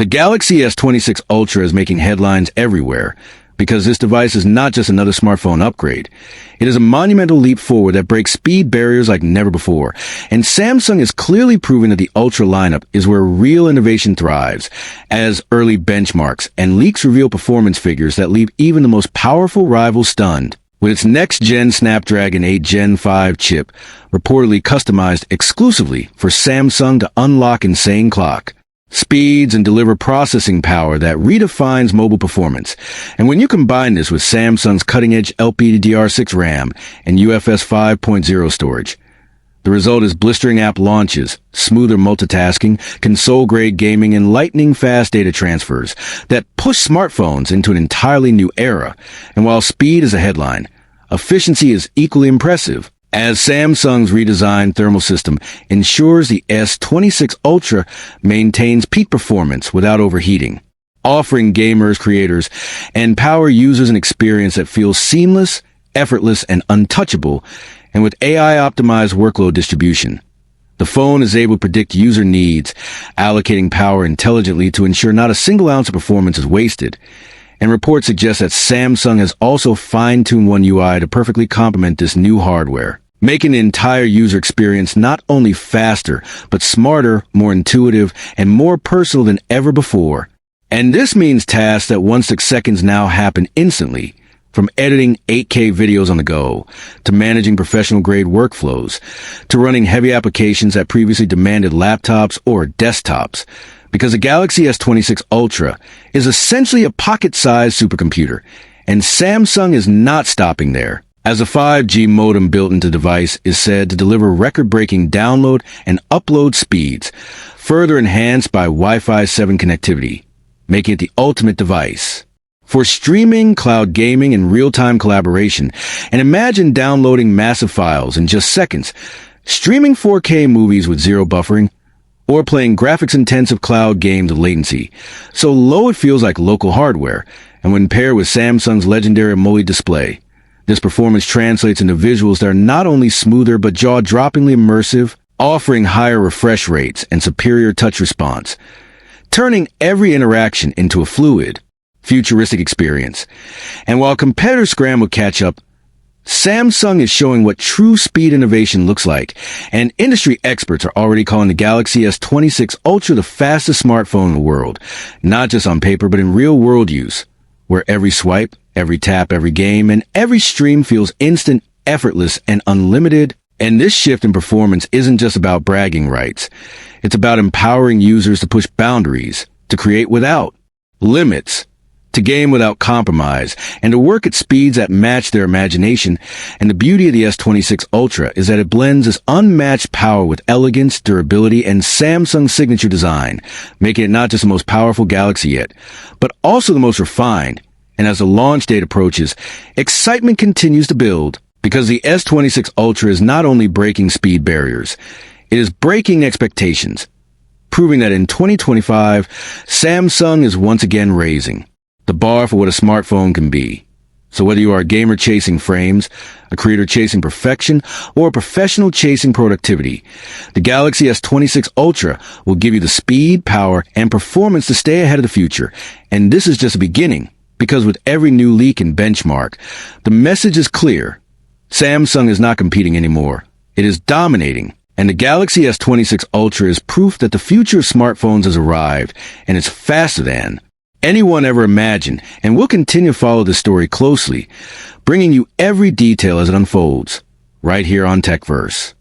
The Galaxy S26 Ultra is making headlines everywhere because this device is not just another smartphone upgrade. It is a monumental leap forward that breaks speed barriers like never before. And Samsung is clearly proving that the Ultra lineup is where real innovation thrives, as early benchmarks and leaks reveal performance figures that leave even the most powerful rival stunned. With its next-gen Snapdragon 8 Gen 5 chip reportedly customized exclusively for Samsung to unlock insane clock speeds and deliver processing power that redefines mobile performance. And when you combine this with Samsung's cutting-edge LPDDR6 RAM and UFS 5.0 storage, the result is blistering app launches, smoother multitasking, console-grade gaming, and lightning-fast data transfers that push smartphones into an entirely new era. And while speed is a headline, efficiency is equally impressive, as Samsung's redesigned thermal system ensures the S26 Ultra maintains peak performance without overheating, offering gamers, creators, and power users an experience that feels seamless, effortless, and untouchable. And with AI-optimized workload distribution, the phone is able to predict user needs, allocating power intelligently to ensure not a single ounce of performance is wasted. And reports suggest that Samsung has also fine-tuned One UI to perfectly complement this new hardware, making the entire user experience not only faster, but smarter, more intuitive, and more personal than ever before. And this means tasks that once took seconds now happen instantly, from editing 8K videos on the go, to managing professional-grade workflows, to running heavy applications that previously demanded laptops or desktops. Because the Galaxy S26 Ultra is essentially a pocket-sized supercomputer, and Samsung is not stopping there, as a 5G modem built into the device is said to deliver record-breaking download and upload speeds, further enhanced by Wi-Fi 7 connectivity, making it the ultimate device for streaming, cloud gaming, and real-time collaboration. And imagine downloading massive files in just seconds, streaming 4K movies with zero buffering, or playing graphics-intensive cloud games with latency so low it feels like local hardware. And when paired with Samsung's legendary AMOLED display, this performance translates into visuals that are not only smoother but jaw-droppingly immersive, offering higher refresh rates and superior touch response, turning every interaction into a fluid, futuristic experience. And while competitors scramble to catch up, Samsung is showing what true speed innovation looks like, and industry experts are already calling the Galaxy S26 Ultra the fastest smartphone in the world, not just on paper but in real-world use, where every swipe, every tap, every game, and every stream feels instant, effortless, and unlimited. And this shift in performance isn't just about bragging rights. It's about empowering users to push boundaries, to create without limits, to game without compromise, and to work at speeds that match their imagination. And the beauty of the S26 Ultra is that it blends this unmatched power with elegance, durability, and Samsung's signature design, making it not just the most powerful Galaxy yet, but also the most refined. And as the launch date approaches, excitement continues to build, because the S26 Ultra is not only breaking speed barriers, it is breaking expectations, proving that in 2025, Samsung is once again raising the bar for what a smartphone can be. So whether you are a gamer chasing frames, a creator chasing perfection, or a professional chasing productivity, the Galaxy S26 Ultra will give you the speed, power, and performance to stay ahead of the future. And this is just the beginning, because with every new leak and benchmark, the message is clear. Samsung is not competing anymore. It is dominating. And the Galaxy S26 Ultra is proof that the future of smartphones has arrived, and it's faster than anyone ever imagined. And we'll continue to follow this story closely, bringing you every detail as it unfolds, right here on TechVerse.